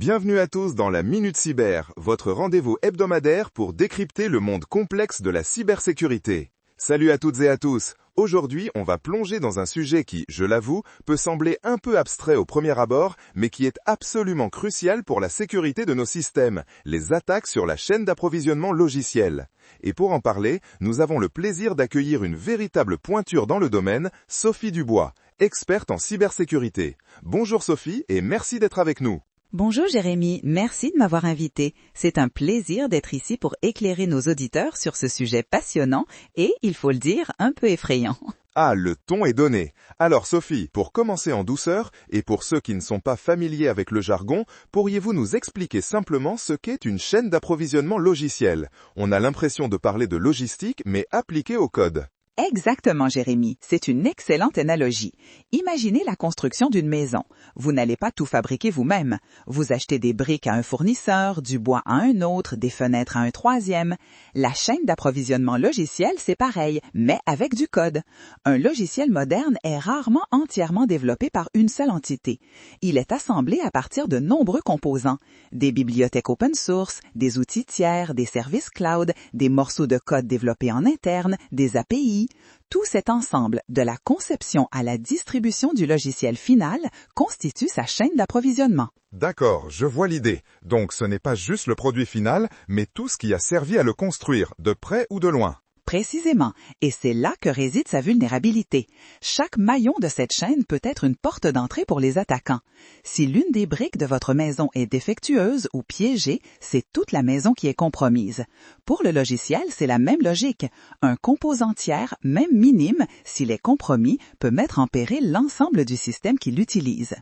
Bienvenue à tous dans la Minute Cyber, votre rendez-vous hebdomadaire pour décrypter le monde complexe de la cybersécurité. Salut à toutes et à tous. Aujourd'hui, on va plonger dans un sujet qui, je l'avoue, peut sembler un peu abstrait au premier abord, mais qui est absolument crucial pour la sécurité de nos systèmes, les attaques sur la chaîne d'approvisionnement logiciel. Et pour en parler, nous avons le plaisir d'accueillir une véritable pointure dans le domaine, Sophie Dubois, experte en cybersécurité. Bonjour Sophie et merci d'être avec nous. Bonjour Jérémy, merci de m'avoir invité. C'est un plaisir d'être ici pour éclairer nos auditeurs sur ce sujet passionnant et, il faut le dire, un peu effrayant. Ah, le ton est donné. Alors Sophie, pour commencer en douceur, et pour ceux qui ne sont pas familiers avec le jargon, pourriez-vous nous expliquer simplement ce qu'est une chaîne d'approvisionnement logiciel? On a l'impression de parler de logistique, mais appliquée au code. Exactement, Jérémy. C'est une excellente analogie. Imaginez la construction d'une maison. Vous n'allez pas tout fabriquer vous-même. Vous achetez des briques à un fournisseur, du bois à un autre, des fenêtres à un troisième. La chaîne d'approvisionnement logiciel, c'est pareil, mais avec du code. Un logiciel moderne est rarement entièrement développé par une seule entité. Il est assemblé à partir de nombreux composants. Des bibliothèques open source, des outils tiers, des services cloud, des morceaux de code développés en interne, des API. Tout cet ensemble, de la conception à la distribution du logiciel final, constitue sa chaîne d'approvisionnement. D'accord, je vois l'idée. Donc ce n'est pas juste le produit final, mais tout ce qui a servi à le construire, de près ou de loin. Précisément, et c'est là que réside sa vulnérabilité. Chaque maillon de cette chaîne peut être une porte d'entrée pour les attaquants. Si l'une des briques de votre maison est défectueuse ou piégée, c'est toute la maison qui est compromise. Pour le logiciel, c'est la même logique. Un composant tiers, même minime, s'il est compromis, peut mettre en péril l'ensemble du système qui l'utilise.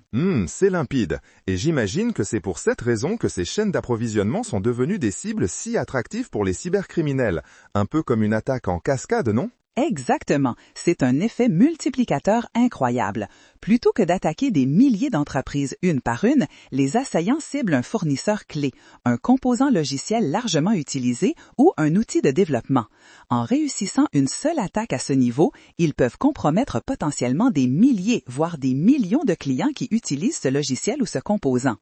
C'est limpide. Et j'imagine que c'est pour cette raison que ces chaînes d'approvisionnement sont devenues des cibles si attractives pour les cybercriminels, un peu comme une attaque en cascade, non? Exactement. C'est un effet multiplicateur incroyable. Plutôt que d'attaquer des milliers d'entreprises une par une, les assaillants ciblent un fournisseur clé, un composant logiciel largement utilisé ou un outil de développement. En réussissant une seule attaque à ce niveau, ils peuvent compromettre potentiellement des milliers, voire des millions de clients qui utilisent ce logiciel ou ce composant.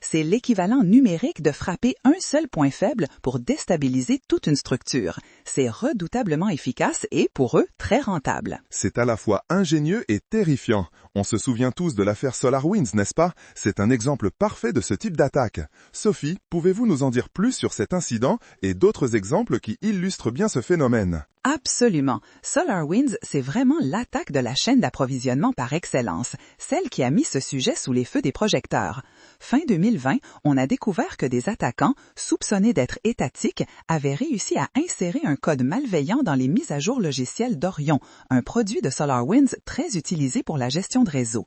C'est l'équivalent numérique de frapper un seul point faible pour déstabiliser toute une structure. C'est redoutablement efficace et, pour eux, très rentable. C'est à la fois ingénieux et terrifiant. On se souvient tous de l'affaire SolarWinds, n'est-ce pas? C'est un exemple parfait de ce type d'attaque. Sophie, pouvez-vous nous en dire plus sur cet incident et d'autres exemples qui illustrent bien ce phénomène? Absolument. SolarWinds, c'est vraiment l'attaque de la chaîne d'approvisionnement par excellence, celle qui a mis ce sujet sous les feux des projecteurs. Fin 2020, on a découvert que des attaquants, soupçonnés d'être étatiques, avaient réussi à insérer un code malveillant dans les mises à jour logicielles d'Orion, un produit de SolarWinds très utilisé pour la gestion de réseau.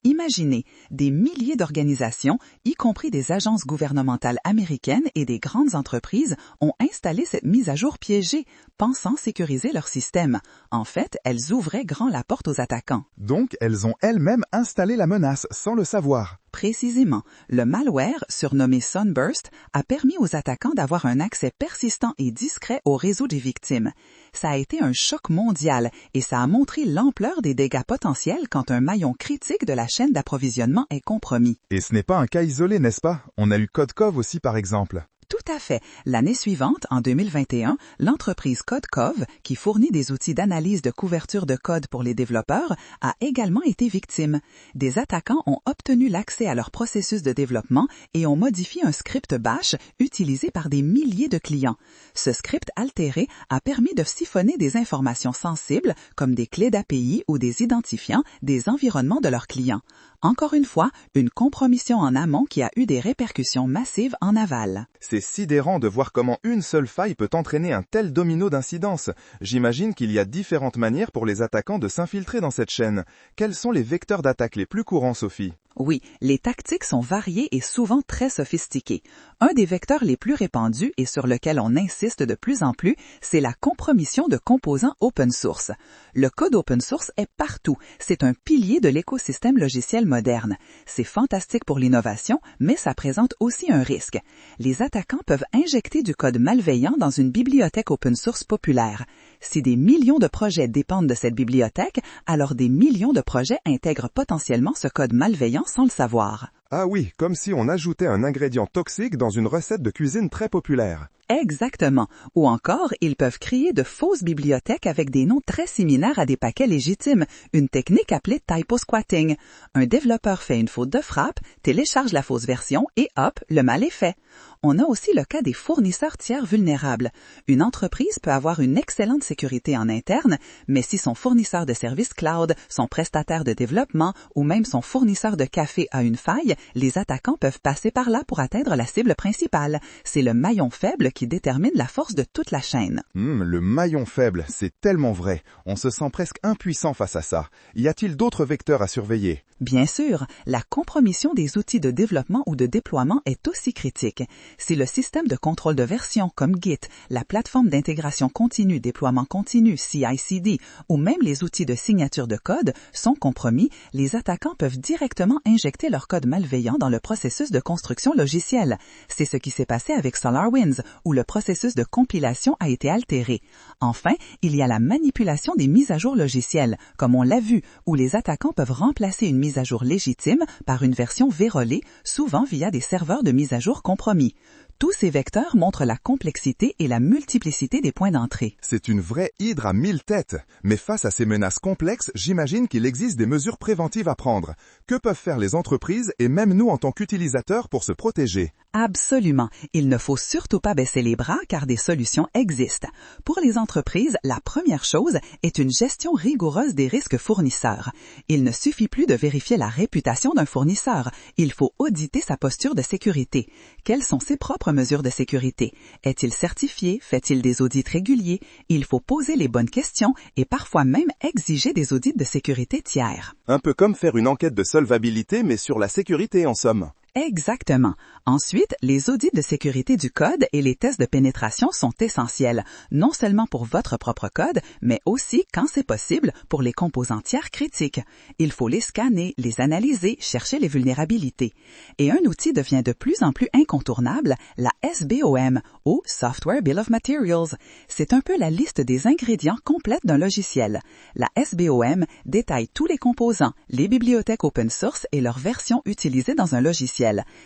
Imaginez, des milliers d'organisations, y compris des agences gouvernementales américaines et des grandes entreprises, ont installé cette mise à jour piégée, pensant sécuriser leur système. En fait, elles ouvraient grand la porte aux attaquants. Donc, elles ont elles-mêmes installé la menace sans le savoir. Précisément, le malware, surnommé Sunburst, a permis aux attaquants d'avoir un accès persistant et discret au réseau des victimes. Ça a été un choc mondial et ça a montré l'ampleur des dégâts potentiels quand un maillon critique de la chaîne d'approvisionnement est compromis. Et ce n'est pas un cas isolé, n'est-ce pas? On a eu CodeCov aussi par exemple. Tout à fait. L'année suivante, en 2021, l'entreprise CodeCov, qui fournit des outils d'analyse de couverture de code pour les développeurs, a également été victime. Des attaquants ont obtenu l'accès à leur processus de développement et ont modifié un script bash utilisé par des milliers de clients. Ce script altéré a permis de siphonner des informations sensibles, comme des clés d'API ou des identifiants, des environnements de leurs clients. Encore une fois, une compromission en amont qui a eu des répercussions massives en aval. C'est sidérant de voir comment une seule faille peut entraîner un tel domino d'incidence. J'imagine qu'il y a différentes manières pour les attaquants de s'infiltrer dans cette chaîne. Quels sont les vecteurs d'attaque les plus courants, Sophie? Oui, les tactiques sont variées et souvent très sophistiquées. Un des vecteurs les plus répandus et sur lequel on insiste de plus en plus, c'est la compromission de composants open source. Le code open source est partout. C'est un pilier de l'écosystème logiciel moderne. C'est fantastique pour l'innovation, mais ça présente aussi un risque. Les attaquants peuvent injecter du code malveillant dans une bibliothèque open source populaire. Si des millions de projets dépendent de cette bibliothèque, alors des millions de projets intègrent potentiellement ce code malveillant sans le savoir. Ah oui, comme si on ajoutait un ingrédient toxique dans une recette de cuisine très populaire. Exactement. Ou encore, ils peuvent créer de fausses bibliothèques avec des noms très similaires à des paquets légitimes, une technique appelée typo squatting. Un développeur fait une faute de frappe, télécharge la fausse version et hop, le mal est fait. On a aussi le cas des fournisseurs tiers vulnérables. Une entreprise peut avoir une excellente sécurité en interne, mais si son fournisseur de services cloud, son prestataire de développement ou même son fournisseur de café a une faille, les attaquants peuvent passer par là pour atteindre la cible principale. C'est le maillon faible qui détermine la force de toute la chaîne. Le maillon faible, c'est tellement vrai. On se sent presque impuissant face à ça. Y a-t-il d'autres vecteurs à surveiller? Bien sûr, la compromission des outils de développement ou de déploiement est aussi critique. Si le système de contrôle de version comme Git, la plateforme d'intégration continue, déploiement continu, CI/CD, ou même les outils de signature de code sont compromis, les attaquants peuvent directement injecter leur code malveillant dans le processus de construction logicielle. C'est ce qui s'est passé avec SolarWinds, où le processus de compilation a été altéré. Enfin, il y a la manipulation des mises à jour logicielles, comme on l'a vu, où les attaquants peuvent remplacer une mise à jour légitime par une version vérolée, souvent via des serveurs de mise à jour compromis. Tous ces vecteurs montrent la complexité et la multiplicité des points d'entrée. C'est une vraie hydre à 1000 têtes. Mais face à ces menaces complexes, j'imagine qu'il existe des mesures préventives à prendre. Que peuvent faire les entreprises et même nous en tant qu'utilisateurs pour se protéger? Absolument. Il ne faut surtout pas baisser les bras car des solutions existent. Pour les entreprises, la première chose est une gestion rigoureuse des risques fournisseurs. Il ne suffit plus de vérifier la réputation d'un fournisseur. Il faut auditer sa posture de sécurité. Quelles sont ses propres mesures de sécurité? Est-il certifié? Fait-il des audits réguliers? Il faut poser les bonnes questions et parfois même exiger des audits de sécurité tiers. Un peu comme faire une enquête de solvabilité mais sur la sécurité en somme. Exactement. Ensuite, les audits de sécurité du code et les tests de pénétration sont essentiels, non seulement pour votre propre code, mais aussi, quand c'est possible, pour les composants tiers critiques. Il faut les scanner, les analyser, chercher les vulnérabilités. Et un outil devient de plus en plus incontournable, la SBOM, ou Software Bill of Materials. C'est un peu la liste des ingrédients complète d'un logiciel. La SBOM détaille tous les composants, les bibliothèques open source et leurs versions utilisées dans un logiciel.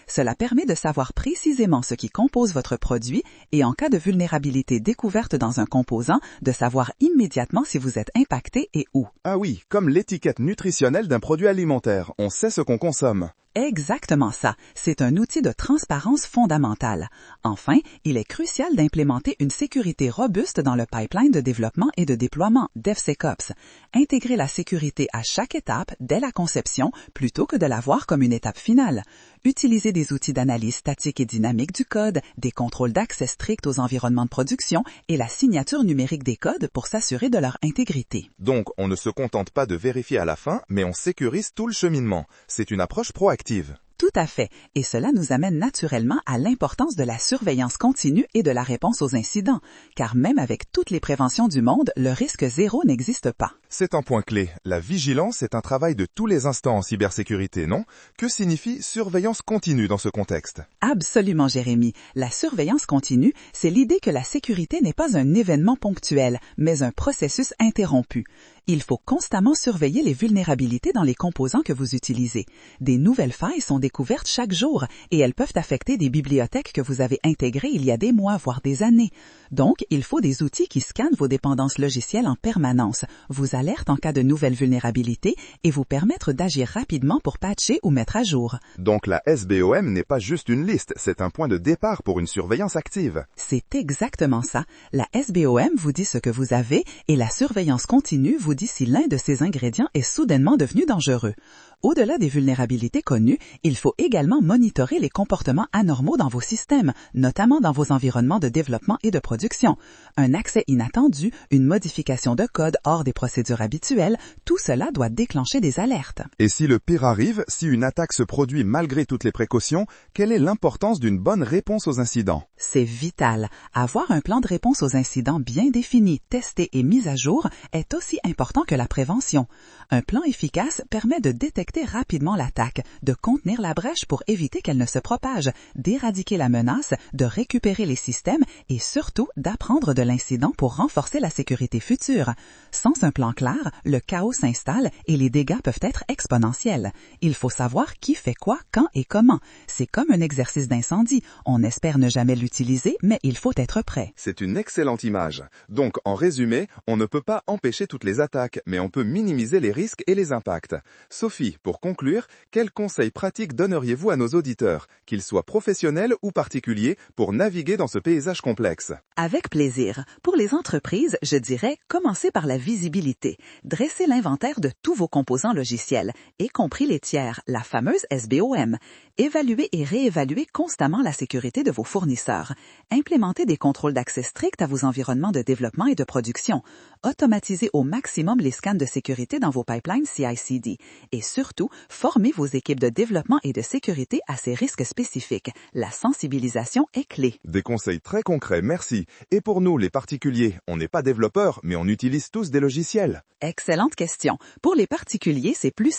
Cela permet de savoir précisément ce qui compose votre produit et en cas de vulnérabilité découverte dans un composant, de savoir immédiatement si vous êtes impacté et où. Ah oui, comme l'étiquette nutritionnelle d'un produit alimentaire, on sait ce qu'on consomme. Exactement ça. C'est un outil de transparence fondamentale. Enfin, il est crucial d'implémenter une sécurité robuste dans le pipeline de développement et de déploiement, DevSecOps. Intégrer la sécurité à chaque étape dès la conception plutôt que de la voir comme une étape finale. Utiliser des outils d'analyse statique et dynamique du code, des contrôles d'accès stricts aux environnements de production et la signature numérique des codes pour s'assurer de leur intégrité. Donc, on ne se contente pas de vérifier à la fin, mais on sécurise tout le cheminement. C'est une approche proactive. Tout à fait, et cela nous amène naturellement à l'importance de la surveillance continue et de la réponse aux incidents, car même avec toutes les préventions du monde, le risque zéro n'existe pas. C'est un point clé. La vigilance est un travail de tous les instants en cybersécurité, non? Que signifie surveillance continue dans ce contexte? Absolument, Jérémy. La surveillance continue, c'est l'idée que la sécurité n'est pas un événement ponctuel, mais un processus interrompu. Il faut constamment surveiller les vulnérabilités dans les composants que vous utilisez. Des nouvelles failles sont découvertes chaque jour et elles peuvent affecter des bibliothèques que vous avez intégrées il y a des mois, voire des années. Donc, il faut des outils qui scannent vos dépendances logicielles en permanence, vous alertent en cas de nouvelles vulnérabilités et vous permettent d'agir rapidement pour patcher ou mettre à jour. Donc la SBOM n'est pas juste une liste, c'est un point de départ pour une surveillance active. C'est exactement ça. La SBOM vous dit ce que vous avez et la surveillance continue vous dit si l'un de ces ingrédients est soudainement devenu dangereux. Au-delà des vulnérabilités connues, il faut également monitorer les comportements anormaux dans vos systèmes, notamment dans vos environnements de développement et de production. Un accès inattendu, une modification de code hors des procédures habituelles, tout cela doit déclencher des alertes. Et si le pire arrive, si une attaque se produit malgré toutes les précautions, quelle est l'importance d'une bonne réponse aux incidents? C'est vital. Avoir un plan de réponse aux incidents bien défini, testé et mis à jour est aussi important que la prévention. Un plan efficace permet de détecter détecter rapidement l'attaque, de contenir la brèche pour éviter qu'elle ne se propage, d'éradiquer la menace, de récupérer les systèmes et surtout d'apprendre de l'incident pour renforcer la sécurité future. Sans un plan clair, le chaos s'installe et les dégâts peuvent être exponentiels. Il faut savoir qui fait quoi, quand et comment. C'est comme un exercice d'incendie. On espère ne jamais l'utiliser, mais il faut être prêt. C'est une excellente image. Donc, en résumé, on ne peut pas empêcher toutes les attaques, mais on peut minimiser les risques et les impacts. Sophie, pour conclure, quels conseils pratiques donneriez-vous à nos auditeurs, qu'ils soient professionnels ou particuliers, pour naviguer dans ce paysage complexe? Avec plaisir. Pour les entreprises, je dirais commencez par la visibilité. Dressez l'inventaire de tous vos composants logiciels, y compris les tiers, la fameuse SBOM. Évaluez et réévaluez constamment la sécurité de vos fournisseurs. Implémentez des contrôles d'accès stricts à vos environnements de développement et de production. Automatisez au maximum les scans de sécurité dans vos pipelines CI/CD. Et surtout, formez vos équipes de développement et de sécurité à ces risques spécifiques. La sensibilisation est clé. Des conseils très concrets, merci. Et pour nous, les particuliers, on n'est pas développeurs, mais on utilise tous des logiciels. Excellente question. Pour les particuliers, c'est plus